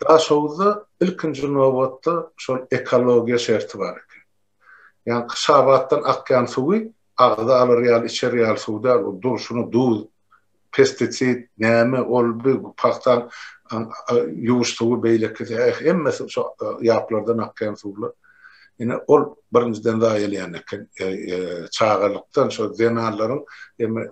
Daha şowda ilkinci nowatda şol ekologiya şerti bar eken. Yani kışabattan akyan suwy agda alır ýaly içer ýaly suwda durşuny duz, pestisit, näme ol bu paktan ýuwuşdygy beýleki hemmesi şo ýaplardan akyan suwlar. Yine ol birinciden daha ýelýän eken çağırlıktan şo zenarlaryň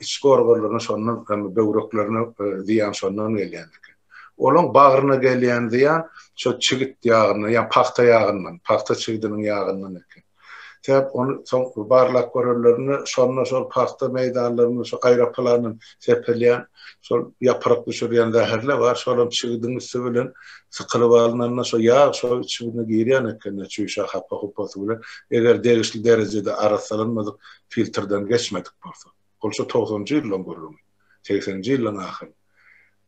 iç gorgorlaryny şondan böwreklerine ziýan şondan gelýän eken. Olaň bagyryna gelýän ziýan şo çigit ýagyny, ýa pakta ýagyndan, pakta çigidiniň ýagyndan eken. Täp onu soň barlak görürlerini şonda şol pakta meýdanlaryny şo aýroplanyň sepelýän şol ýaprak düşürýän zäherler bar, şolum çigidiň üstü bilen sykylyp alynandan şo ýag şo içine girýän eken, çüýşe hapa bilen eger degişli derejede arasalanmadyk filtrden geçmedik bolsa. Ol şo 90-njy ýyllaň görülýär. 80-nji ýyllaň ahyry.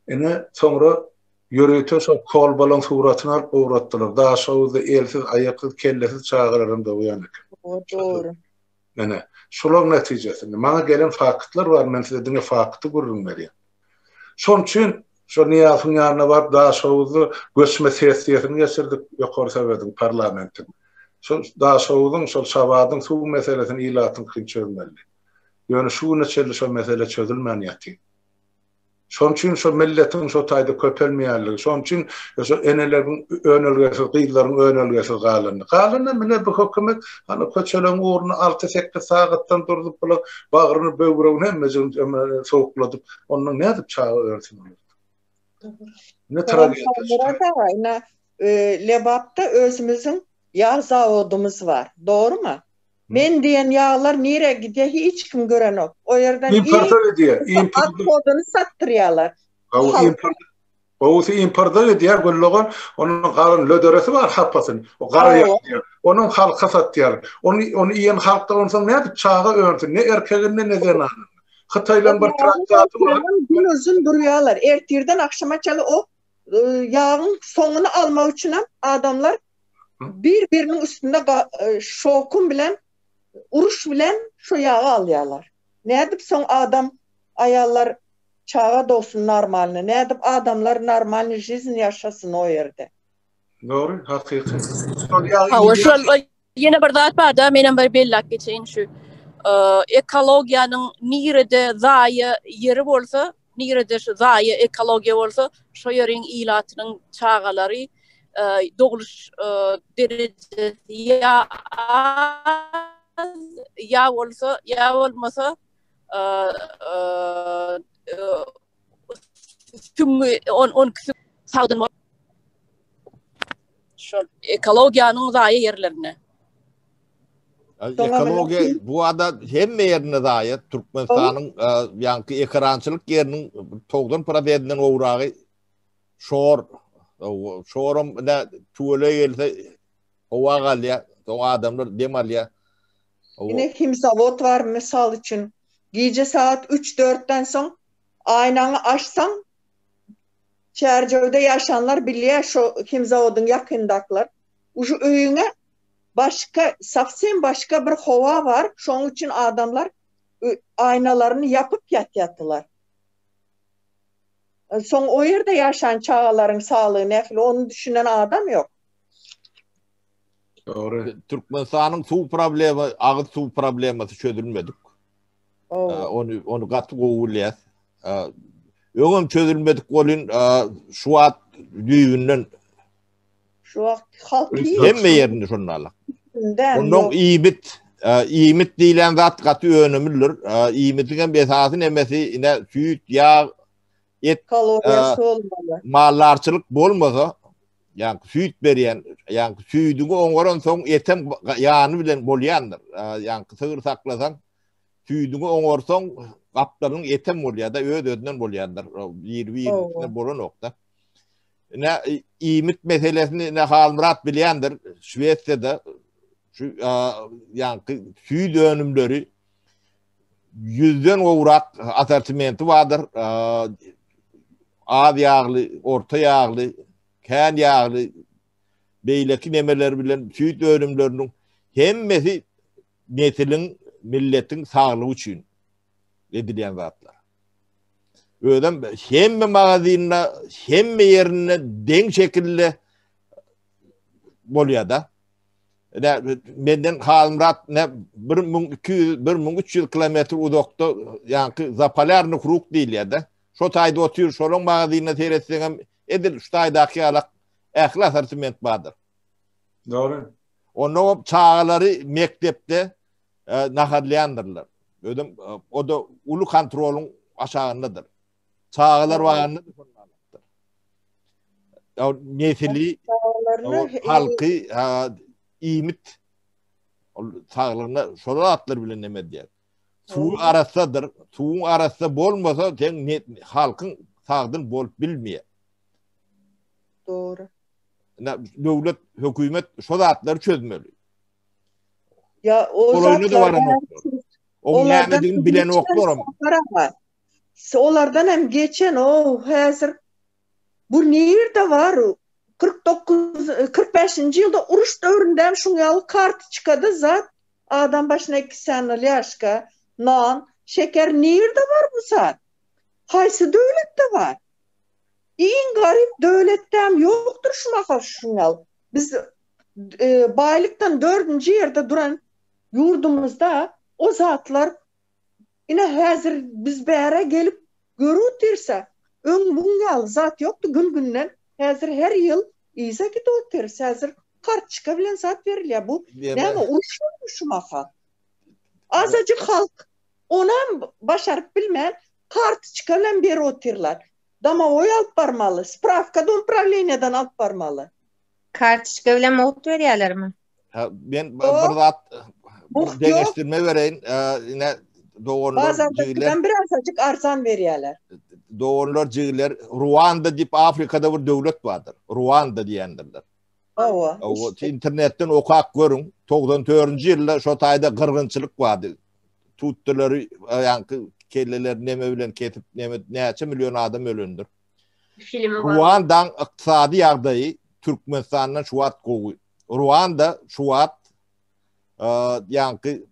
Ene soňra ýöreýte şo kol bolan suratyny alyp öwretdiler. Daha şowda elsiz, aýaksız, kellesiz çağırlarym da uýan eken. Doğru. Ene şolak netijesinde maňa gelen faktlar bar, men size diňe fakty görürüm berýär. Şol üçin şo Niýazyň ýanyna barıp daha şowda göçme sesiýetini geçirdik ýokary sebädin parlamentin. Şol daha şowdyň şol şabadyň suw meselesini ilatyň kyn çözmeli. Ýöne şu neçeli şo mesele çözülmän ýaty. Şon üçin şo milletiň şo taýda köpelmeýärligi, şon üçin şo eneleriň önelgesi, gyýlaryň önelgesi galandy. Galandy mine bu hökümet hani köçeleň uğruna 6-8 sagatdan durdup bolan bagyryny böwregini hemmejin sowukladyp onuň nädip çağı örsün. Ne tragediýa. Lebapda özümüzün yağ zavodumuz var. Doğru mu? Men diýen ýağlar nere gidýär hiç kim gören ok. O yerden import edýär. Import kodunu satdyrýarlar. O import edýär bolýan onuň garyn löderesi bar hapasyny. O gara ýaýar. Onuň halka satýar. Onu ýen halkda onsoň nädip çağa örsün. Ne erkeginden ne zenanyň. Hytaýlan bir traktaty bar. Gün uzun durýarlar. Ertirden akşama çaly o ýağın soňuny almak üçin adamlar bir-biriniň üstünde şokun bilen uruş bilen şu yağı alýarlar. Nädip soň adam aýallar çağa dolsun normalny, nädip adamlar normal жизнь ýaşasyn o ýerde. Doğru, hakyky. Ýene bir zat bar da menen bir bellak geçeýin şu. Ekologiýanyň nirede zaýy ýeri bolsa, nirede şu zaýy ekologiýa bolsa, şo ýeriň ilatynyň çağalary doguluş derecesi ya olsa ya olmasa on sağdan şu ekologiýanyň zaýy ýerlerine. Ekologiya bu ada hemme ýerine zaýy. Türkmenistanyň ýanky ekrançylyk ýeriniň 90%-inden owragy şorum ne tuğla gelse ova galya, o adamlar demalya. Yine himzavot var misal için. Gece saat 3-4'ten son aynanı açsan çerçevede yaşanlar bilýär şu himzavodun yakındaklar. Uju öýüne başka, safsen başka bir hova var. Şoň üçin adamlar aynalarını yapıp ýatýatdylar. Son o yerde yaşayan çağaların sağlığı nefli onu düşünen adam yok. Doğru. Türkmenistan'ın su problemi, ağız su probleması çözülmedik. Onu katı kovuluyaz. Öğüm çözülmedik olun şu an düğünden. Şu an halk iyi. Hemme yerini şunlarla. Onun iyimit deyilen zat katı önemlidir. İyimitin esasın emesi yine süt, yağ, et, mallarçılık bolmasa, yani süt berýän, yani süýdüňi oňaran soň etem ýany bilen bolýandyr. Yani sığır saklasan, süýdüňi oňarsaň gaplaryň etem bolýar da öz-özünden bolýandyr. Bir bolan nokta. Ne iýmit meselesini ne Halmurat bilýändir. Şweýçede şu yani süýd önümleri 100'den owrak asortimenti vardır. Az yağlı, orta yağlı, kän yağlı, beýleki nemeler bilen süýt önümleriniň hemmesi neslin, milletin sağlygy üçin edilýän zatlar. Ödem hemme magazinine, hemme yerine den şekilde bolýar da. Menden Halmrat ne 1200-1300 kilometr uzakda ýa-ni Zapalarny kuruk diýilýär da. Şo taýda otyr, şonuň magazynyna seretseňem edil şu taýdaky ýalak ähli asortiment bardyr. Doğru. Onu çağları mektepte naharlayanlarlar. Ödüm o da ulu kontrolün aşağındadır. Çağlar varında o nesili halkı imit çağlarına şolar atlar bile neme diyer. Su arasıdır. Suun arası bolmasa halkın sağdın bol bilmiyor. Doğru. Devlet, hükümet şu zatları çözmeli. Ya o zatlardan onlardan bilen oklar Olardan hem geçen hazır bu nerede var? 45. yılda uruş dövründen şunyalı kartı çıkadı zat adam başına 2 seneli yaşka nan, şeker nerede var bu zat? Haysı devlette var. En garip devletten yoktur şuna şunyal. Biz baylıktan 4. yerde duran yurdumuzda o zatlar yine hazır biz bere gelip görüyorsa ön bungal zat yoktu gün günden hazır her yıl iyice gidiyorsa hazır kart çıkabilen zat veriliyor bu ne uçmuş mafa azıcık halk ona başarıp bilmeyen kart çıkabilen bir otirlar dama oy alıp barmalı spravka don pravleniyadan alıp barmalı kart çıkabilen ot veriyorlar mı? Ben burada değiştirme vereyim yine bazen birazcık arzan veriyorlar. Doğrular cığlar Ruanda dip Afrika'da bir devlet vardır. Ruanda diyendirler. İşte. İnternetten okak görün. 94. yılda şu tayda kırgınçılık vardı. Tuttuları yankı kelleler neme bilen ketip neçe milyon adam ölündür. Ruanda'nın iqtisadi ýagdaýy Türkmenistan'dan şuat gowy. Ruanda şuat yankı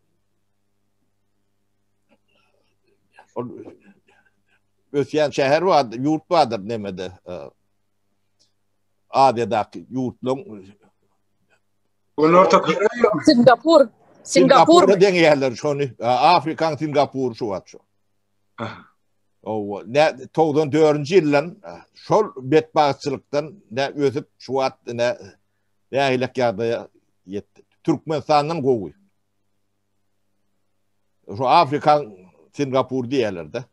Ösyen şehir vardır, yurt vardır nemede. Adya'daki yurtlun. Singapur'da den yerler şonu. Afrikan Singapur şu var şu. O ne 94. yıldan şol betbaççılıktan ne özüp şu at ne yaylak ýagdaýa yetdi. Türkmenistan'dan gowy. Şu Afrikan Singapur diýerler-de.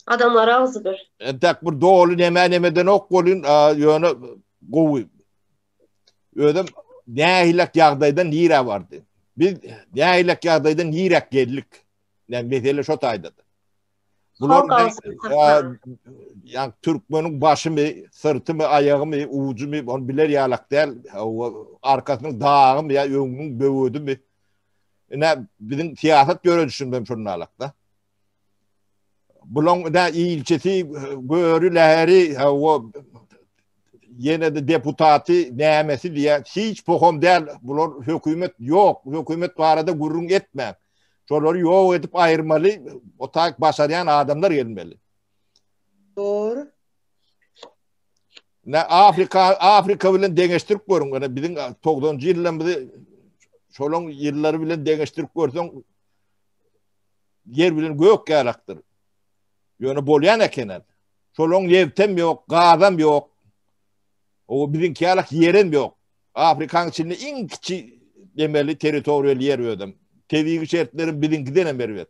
Adamlar ağzıdır. Tak bir doğulu nemeden ok bolun yönü gowy. Ödüm nähilek ýagdaýdan nira vardı. Biz nähilek ýagdaýdan nirek geldik. Mesele şo taýdadyr. Bular yani Türkmenin başı mı, sırtı mı, ayağı mı, ucu mu onu biler ýalak değil. Arkasının dağı mı ya öňüň böwüdü mü? Ne bizim siyaset görüşüm şonun alakda. Bulun da ilçesi görüleri o yine de deputatı nämesi diye hiç pohom değil. Bular hükümet yok. Hükümet bu arada gurrun etme. Şoları yok edip ayırmalı. O tak başarayan adamlar gelmeli. Doğru. Ne Afrika bilen deňeşdirip görün. Bizim 90-njy ýyldan bizi şolong ýyllary bilen deňeşdirip görseň yer bilen gök ýalakdyr. Ýöne bolýan eken. Şolong ýewtem ýok, gazam ýok. O bizinki ýalak ýerim ýok. Afrikaň içinde iň kiçi demeli territorial yer ödüm. Tevigi şertlerin bizinkiden beribet.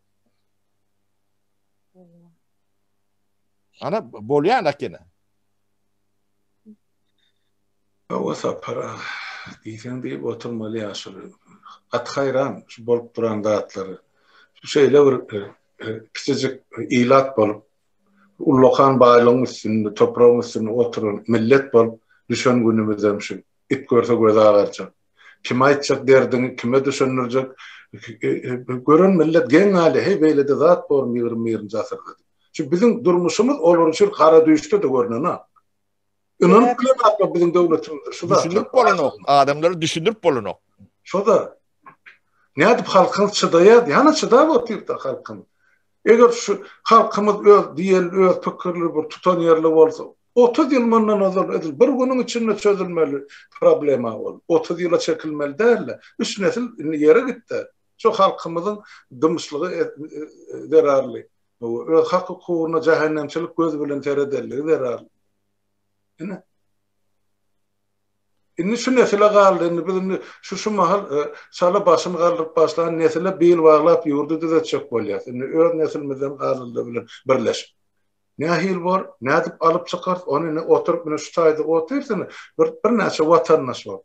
Ana bolýan eken. O sapara diýsen diýip oturmaly ýaşuly. At hayran şu bolup duran zatları. Şu şeýle bir kiçijik ilat bolup ullokan baýlygyň üstünde, toprağın üstünde oturan millet bolup düşen günümizem şu. İp görse göze agarjak. Kim aýtjak derdini, kime düşünürjek? Gören millet geň hali hey beýle de zat bor mir jasardy. Çünkü bizim durmuşumuz olur için kara düştü de görünen ha. Inan bilen atma bizim devletimiz. Şu da. Düşünüp bolanok. Adamları düşünüp bolanok. Şu da. Ne adip halkın çıdaya, yani çıdaya otyp da halkın. Eger şu halkymyz öz diýen öz pikirli bir tutan ýerli bolsa, 30 ýyl mundan nazar edil, bir günüň içinde çözülmeli problema bol. 30 ýyla çekilmeli däl. Üç nesil ýere gitdi. Şu halkymyzyň dymyşlygy zararly. Öz hak hukugyna jahannemçilik göz bilen teredeligi zararly. Ine inni şu nesile galdy, inni biz şu mahal şala başyny galdyryp başlayan nesile bel baglap ýurdu da çök bolýar. Inni öz nesilmizden galdy bilen birleşip. Nähil bar, nädip alyp çykar, ony oturup mene şu taýda oturýarsyň, bir näçe watandaş bar.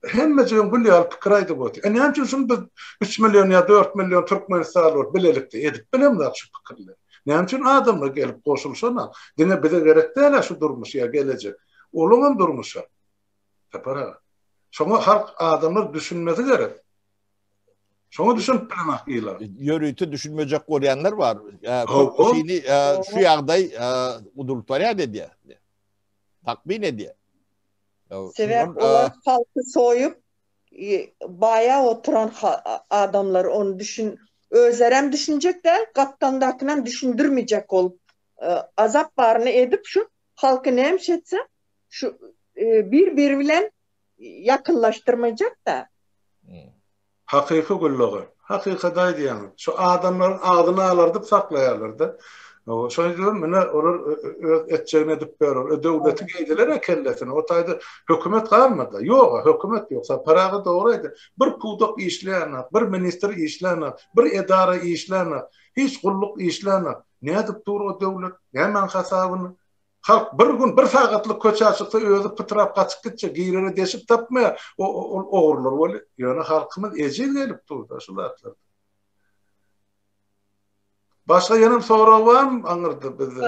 Hemme jöň bu ýaly pikir aýdyp otur. Näme üçin şunu 3 million ýa 4 million türkmen salar bilelikde edip bilemler şu pikirler. Näme üçin adamlar gelip goşulşana, dine bize gerek däl şu durmuş ýa gelecek. Olumam durmuşa. Tapara. Şoňa halk adamlar düşünmesi gerek. Şoňa düşünüp bilemek ýylar. Ýörüýti düşünmejek bolýanlar bar. Şini şu ýagdaý udurtwarya dedi. Takmin edýär. Sebep olar halkı soyup baya oturan adamlar onu özlerem düşünecekler, kaptandakından düşündürmeyecek olup azap barını edip şu halkı neymiş etse şu bir bilen yakınlaştırmayacak da. Hakiki güllogy. Hakikaty aýdýan. Şu adamlaryň agyny alardyp saklaýarlardy. Şoň diýerim mene olar etjegine edip berer. Döwleti geýdiler ekelletini. O taýda hökümet garmady. Ýok, hökümet ýoksa paragy dogrydy. Bir pudak işleýän, bir minister işleýän, bir edara işleýän, hiç gulluk işleýän. Nädip dur o döwlet? Nämen hasabyny? Halk bir gün bir sagatlyk köçe çyksa özü pytrap gaçyp gitse, giýrene deşip tapmaýar. O ogurlar bol. Ýöne halkymyz ejel gelip durdy şularlar. Başka yanım soru var mı? Anırdı bizi.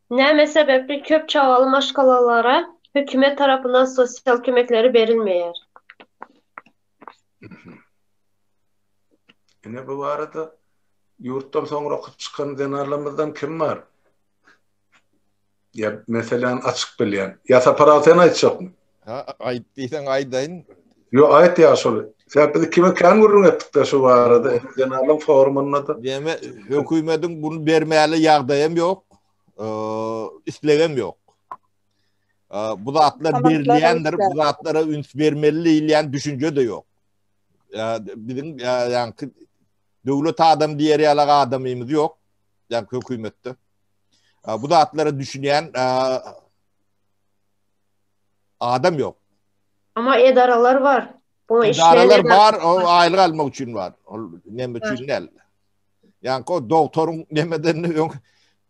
Näme sebepli köp çağalı maşgalalara hükümet tarafından sosyal kömekleri verilmeýär? Yine bu arada yurttan sonra çıkan denarlarımızdan kim var? Ya mesela açık bilýän. Ýa-da paraten aýtjak mı? Aýt diýsen aýdaýyn. Yo aýt ýa şol. Sebäbi kime kan gurrun etdik şu arada denarlar forumunda da. Deme hökümetiň bunu bermäli ýagdaýym ýok. Islegem ýok. Bu zatlar berilýändir, bu zatlara üns bermeli diýilýän düşünje de ýok. Bizim ýani döwlet adam diýer ýaly adamymyz ýok. Ýani hökümetde. Bu zatlara düşünýän adam ýok. Ama edaralar var. Bu İdareler var, o aýlyk almak üçin var. O näme üçin näl? Ýani o doktoruň nämeden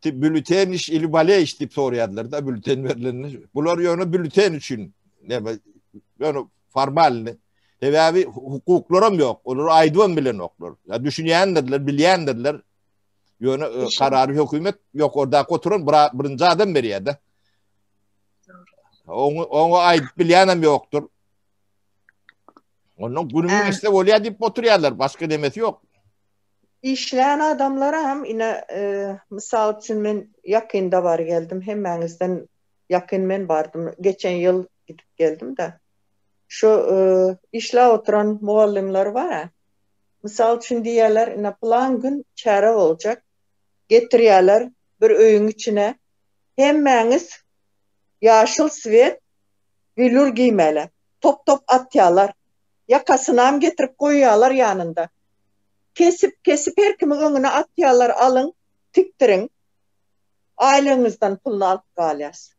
bülten iş ilbale iş dip sorýarlar da bülten berileni. Bular ýöne bülten üçin näme ýöne formal. Sebäbi hukuklarym ýok. Olar aýdywam bilen oklar. Ya düşünýändirler, bilýändirler. Ýöne karary hökümet ýok orda oturan birinji adam berýär-de. Oňa aýdyp bilýänem ýokdur. Onun günümün işte bolýar diýip oturýarlar, başga demesi ýok. İşleyen adamlara hem yine misal için men yakında var geldim. Hemmenizden yakın men vardım. Geçen yıl gidip geldim de. Şu işle oturan muallimler var ya. Misal için diýerler yine plan gün çare olacak. Getirýärler bir öýüň içine. Hemmeniz yaşıl svet vilur giymeli. Top atýarlar. Yakasına getirip koyuyorlar yanında. Kesip her kimin önüne atıyorlar, alın, tiktirin. Ailenizden pulunu alıp galyasın.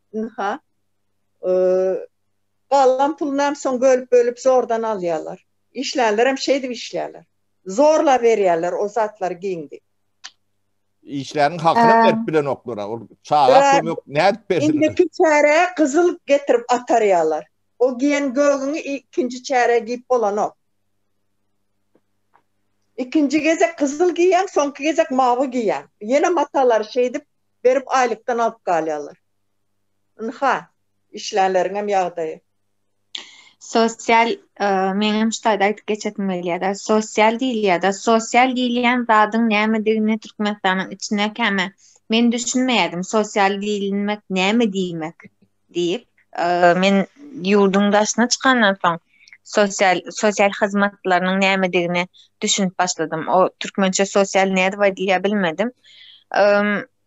Kalan pulunu hem son bölüp zordan alıyorlar. İşlerler hem şeydi işlerler. Zorla veriyorlar o zatları giyindi. İşlerin hakkını verip bilen oklara. Çağla yok. Ne edip verdiler? İndeki çare kızıl getirip atarıyorlar. O giyen göğünü ikinci çare giyip olan o. İkinci gezek kızıl giyen, sonki gezek mavi giyen. Yine matalar şeydip verip aylıktan alıp kalıyorlar. İşlerlerin hem yağdayı. Sosyal, menim şutayda aytıp geçetim beliyada. Sosyal değil ya da sosyal değilyen zadın nämedigini Türkmenistan'ın içine keme. Men düşünmeyedim sosyal değilmek näme diýmek deyip. Men yurdun daşına çıkandan soň sosyal hizmetlerinin nämedigini düşünüp başladım. O türkmençe sosyal näde diýe bilmedim.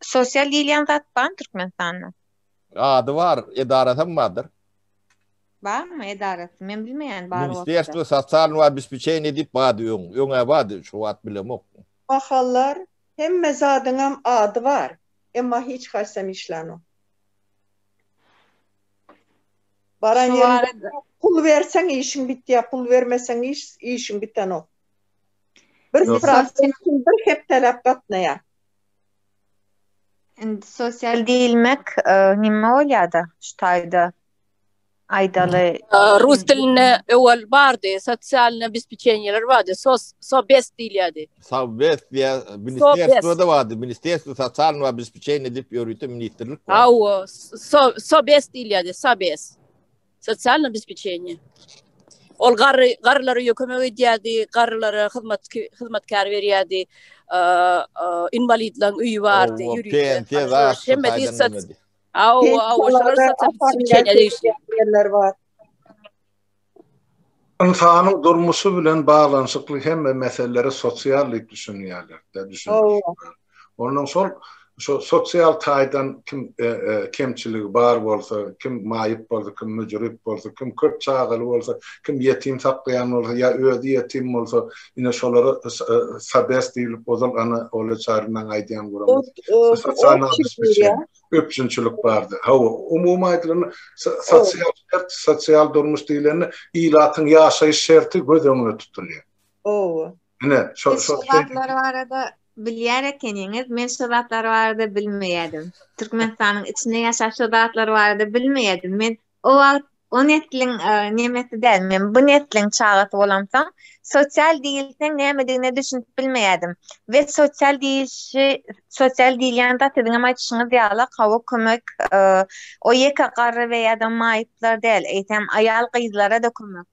Sosyal diýilen zat bar Türkmenistanda. Adı var, edaratan vardır. Var mı edaret? Men bilmeýän bar bolsa. Ministerstvo sosyal we bespeçeni dip bady ýoň. Ýoňa bady şu wagt bilemok. Bakallar hemme zadyňam ady var. Emma hiç harsam işlano. Baran yerinde pul versen işin bitti ya, pul vermesen işin biten o. Bir prosentin hep talep katnaya. Sosyal diýilmek nime bolýardy? Şu taýda aydaly Rus diline evvel bardı, sosyal обеспечениелер vardı, SOBES diýilýärdi. SOBES diye ministerstoda vardı. Ministerstvo sosyal we bespeçeni dip ýörüýdi ministerlik. Au, SOBES diýilýärdi, SOBES. Sosyal обеспечение. Ol garlary ýökeme edýärdi, garlary hyzmatkar berýärdi, invalidlaryň öýü bardy, ýürüýdi. Au, yerler var. İnsanın durmuşu bilen bağlanşykly hemme meseleleri sosiallik düşünýärler. Ondan sonra şu sosyal taýdan kim kemçiligi bar bolsa, kim maýyp bolsa, kim müjrip bolsa, kim köp çağaly bolsa, kim ýetim saklaýan bolsa, ýa özi ýetim bolsa, ine şolary SOBES diýilip bozal ana ola çaryndan aýdýan guram. Öpçünçülük bardy. Umumy aýdylany sosial durmuş diýileni ilatyň ýaşaýyş şerti göz öňüne tutulýar. Ine şo şeýlere barada bilýär ekeniňiz, men şeýlere barada bilmeýärdim. Türkmenistanyň içinde ýaşaýan şeýlere barada bilmeýärdim. Men o netliň nemesi däl, men bu netliň çağaty bolamsam, sosyal diýilseň nämedigini düşünüp bilmeýärdim. Ve sosyal diýilýän zat ediňem aýtýyşyňyz ýaly hawa kömek o ýeke garry we ýa-da maýyplar däl, eýtem aýal gyzlara da kömek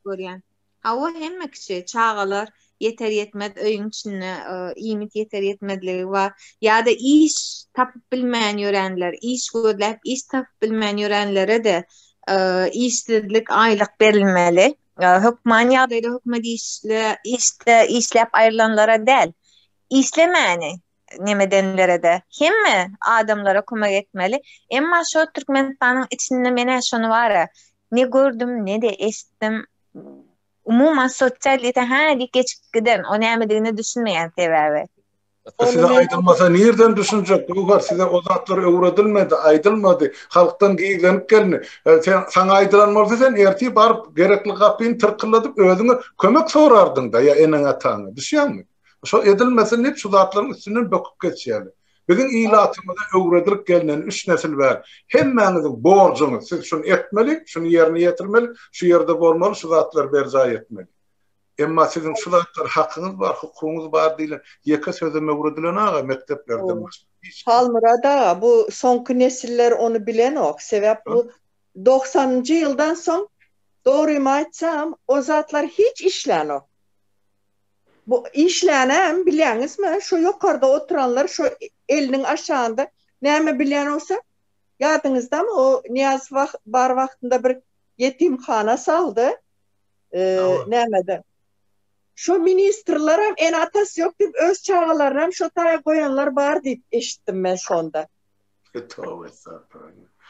görýän. Hawa hemme kişi çağalar yeter yetmez öýüň içinde iýmit yeter yetmedligi bar. Ýa-da iş tapyp bilmeýän ýörenler, iş gözläp iş tapyp bilmeýän ýörenlere de işsizlik aýlyk berilmeli. Hökman ýagdaýda hökümet işläp aýrylanlara däl, işlemäni nemedenlere de hemme adamlara kömek etmeli. Emma şo Türkmenistanyň içinde mene şonu bar, ne gördüm ne de esitdim. Umuman sosyalite geçip giden, o nämedigini düşünmeýän sebäbi. Size aydılmasa nereden düşünecek? Size o zatlar öwredilmedi, aydılmadı. Halktan giylenip gelni. Sen aydılanmasa sen erti barıp gerekli kapyny tırkılladyp özüňe kömek sorardın da ya eneňe taňy. Düşýärmi? Şo edilmese hep şu zatlaryň üstünden böküp geçýärdi. Bizim ilatymyzda öwredilip gelinen 3 nesil bar. Hemmäňiziň borjuny siz şunu etmeli, şunu ýerine ýetirmeli, şu ýerde bolmaly, şu zatlar berza etmeli. Emma sizin şu zatlar hakyňyz bar, hukugyňyz bar diýilen ýeke sözüme öwredilen aga mekteplerde var. Halmyrada bu soňky nesiller onu bilen ok. Sebäp bu 90-njy ýyldan soň dogrymy aýtsam, o zatlar hiç işlän. Bu işlänem bilýäňizmi? Şu ýokarda oturanlar şu eliniň aşağında näme bilýän olsa, ýadyňyzdamy o Niyaz bar wagtynda bir yetimhana saldy. Nämede? Şu ministrlerim en atas yok dip öz çağalarynam şu taýa goýanlar bar dip eşitdim men şonda.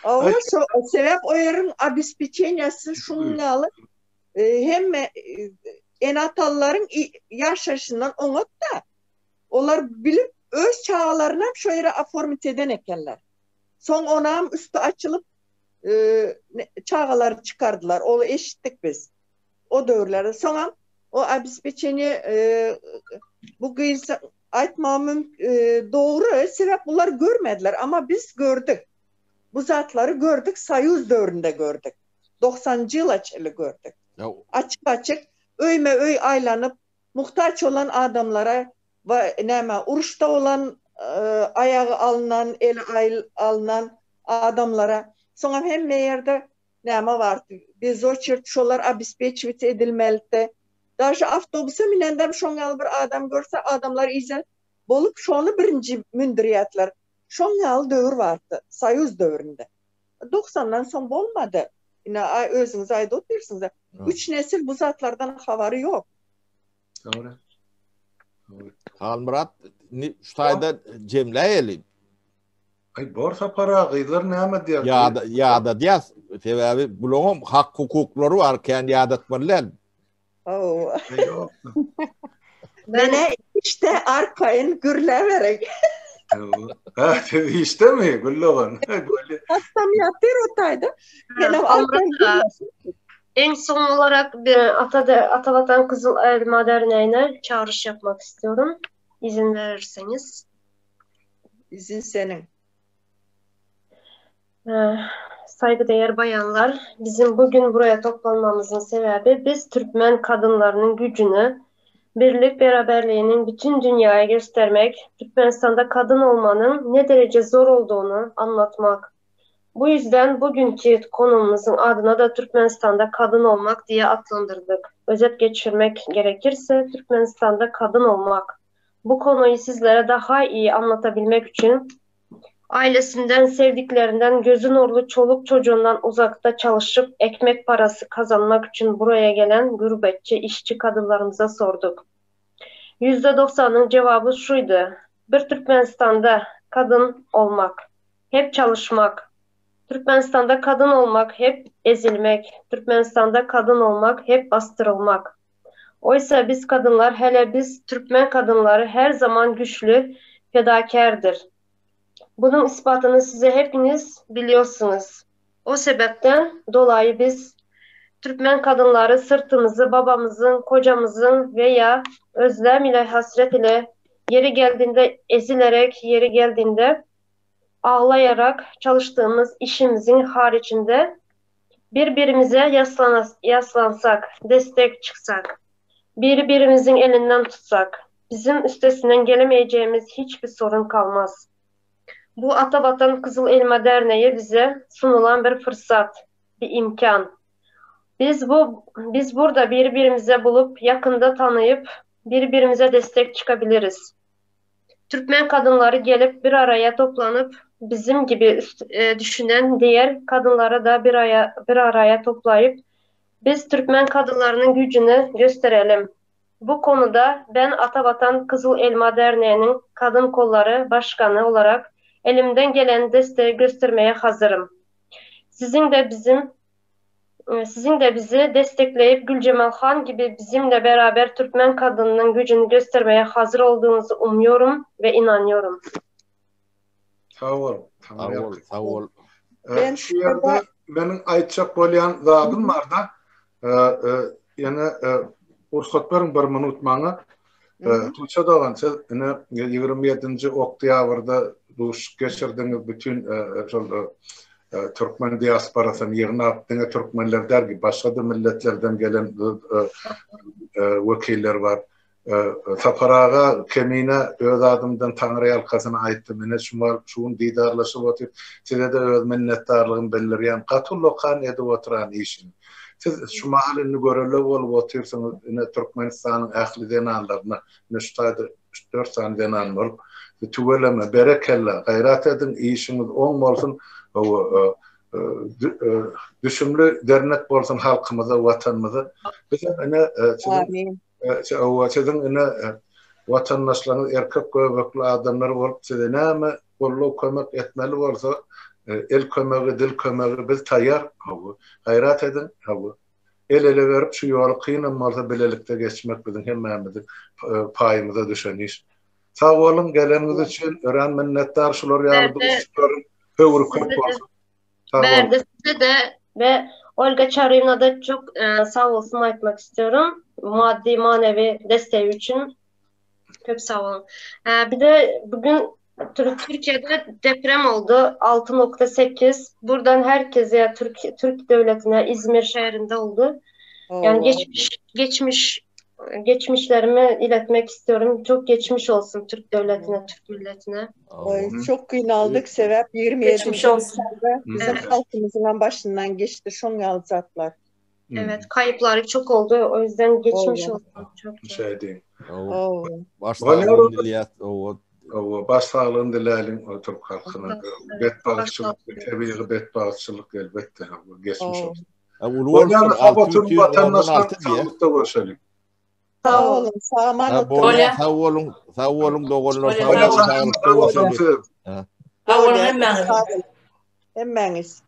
O şu sebäp o ýeriň обеспечениýasy şuňaly hemme en atallaryň ýaşaşyndan oňat da olar bilip öz çağalarynam şu ýere aformit eden ekenler. Soň onam üstü açılıp çağaları çıkardılar. Ol eşitdik biz. O döwürlerde soňam o обеспечение bu gyýsa aýtmam dogry, sebäp bular görmediler ama biz gördük. Bu zatlary gördük, Soýuz döwründe gördük. 90-njy ýyla çeli gördük. Açyk öýme öý aýlanyp muhtaç olan adamlara we näme uruşda olan ayağı alınan, eli alınan adamlara soňra hemme ýerde näme bardy? Bezoçert şolar обеспечивать edilmeli. Daşy awtobusa minendem şoňal bir adam görse adamlar iýe bolup şonu birinji mündirýärler. Şoňal döwür bardy, Soýuz döwründe. 90'dan soň bolmady. Yine özünüz ayda oturuyorsunuz. 3 nesil bu zatlardan haberi yok. Doğru. Almurat şutayda cemleyelim. Ay borsa para gıylar näme diýär? Ýa-da diýär. Sebäbi buloňam hak hukuklary barken ýadatmalylar. Oo. Mene işte arkayın gürleverek. İşte mi? Gülloğan. Hastam yaptır otaydı. Gene En son olarak Atavatan Kızıl Elma Derneği'ne çağrış yapmak istiyorum. İzin verirseniz. İzin senin. Saygıdeğer bayanlar, bizim bugün buraya toplanmamızın sebebi biz Türkmen kadınlarının gücünü, birlik beraberliğinin bütün dünyaya göstermek, Türkmenistan'da kadın olmanın ne derece zor olduğunu anlatmak. Bu yüzden bugünkü konumuzun adına da Türkmenistan'da kadın olmak diye adlandırdık. Özet geçirmek gerekirse Türkmenistan'da kadın olmak. Bu konuyu sizlere daha iyi anlatabilmek için ailesinden, sevdiklerinden, gözü nurlu çoluk çocuğundan uzakta çalışıp ekmek parası kazanmak için buraya gelen gurbetçi işçi kadınlarımıza sorduk. %90'ın cevabı şuydu: bir Türkmenistan'da kadın olmak, hep çalışmak. Türkmenistan'da kadın olmak, hep ezilmek. Türkmenistan'da kadın olmak, hep bastırılmak. Oysa biz kadınlar, hele biz Türkmen kadınları her zaman güçlü, fedakardır. Bunun ispatını size hepiniz biliyorsunuz. O sebepten dolayı biz Türkmen kadınları sırtımızı babamızın, kocamızın veya özlem ile, hasret ile, yeri geldiğinde ezilerek, yeri geldiğinde ağlayarak çalıştığımız işimizin haricinde birbirimize yaslansak, destek çıksak, birbirimizin elinden tutsak, bizim üstesinden gelemeyeceğimiz hiçbir sorun kalmaz. Bu Atavatan Kızıl Elma Derneği bize sunulan bir fırsat, bir imkan. Biz burada birbirimize bulup, yakında tanıyıp, birbirimize destek çıkabiliriz. Türkmen kadınları gelip bir araya toplanıp, bizim gibi düşünen diğer kadınları da bir araya toplayıp, biz Türkmen kadınlarının gücünü gösterelim. Bu konuda ben Atavatan Kızıl Elma Derneği'nin Kadın Kolları Başkanı olarak elimden gelen desteği göstermeye hazırım. Sizin de bizi destekleyip Gülcemal Han gibi bizimle beraber Türkmen kadınının gücünü göstermeye hazır olduğunuzu umuyorum ve inanıyorum. Sağ ol. Sağ ol. Ben şu yerde benim aytacak bolyan zadım var da yani ursat verin bir minut bana. Tuğça da var. 27. oktyabrda duş geçirdiğiniz bütün Türkmen diasporasını yığına attığınız Türkmenler der ki başka da milletlerden gelen vekiller var. Saparağa kemine öz adımdan Tanrı yalkasına aittim. Yine şunun didarlaşıp oturup size de öz minnettarlığın belirleyen katullokan edip oturan işin. Siz şu mahallini görürlü olup oturursunuz. Yine Türkmenistan'ın ahli denanlarına nüştaydı 4 tane denan olup tüveleme, berekella, gayrat edin, işiniz on olsun, düşümlü dernek olsun halkımıza, vatanımıza. Bizim sizin vatandaşlarınız erkek göbekli adamlar olup size näme golluk kömek etmeli olsa el kömeği, dil kömeği biz tayyar. Gayrat edin. El ele verip şu yolu kıyınılmazsa bilelikte geçmek bizim hemmemizin payımıza düşen iş. Sağ olun geleniz için öğren minnettar şular yardım istiyorum. Ben de size de ve Olga Çarıyevna da çok sağ olsun aytmak istiyorum. Maddi manevi desteği için. Çok sağ olun. Bir de bugün Türkiye'de deprem oldu. 6.8. Buradan herkese Türk devletine İzmir şehrinde oldu. Yani geçmişlerimi iletmek istiyorum. Çok geçmiş olsun Türk devletine, Türk milletine. Çok kıyınaldık sebep 27 Nisan'da bizim halkımızın başından geçti. Şun yalzatlar. Evet, kayıpları çok oldu. O yüzden geçmiş olsun. Çok. Şey diyeyim. Baş sağlığını dileyelim Türk halkına. Bet bağışçılık, tabii bet bağışçılık elbette. Geçmiş olsun. Bolyan Habat'ın vatandaşlar sağlıkta görüşelim. Sağ olun. Sağ olun. Sağ olun doğulun. Bolyan sağlıkta görüşelim. Emmeniz.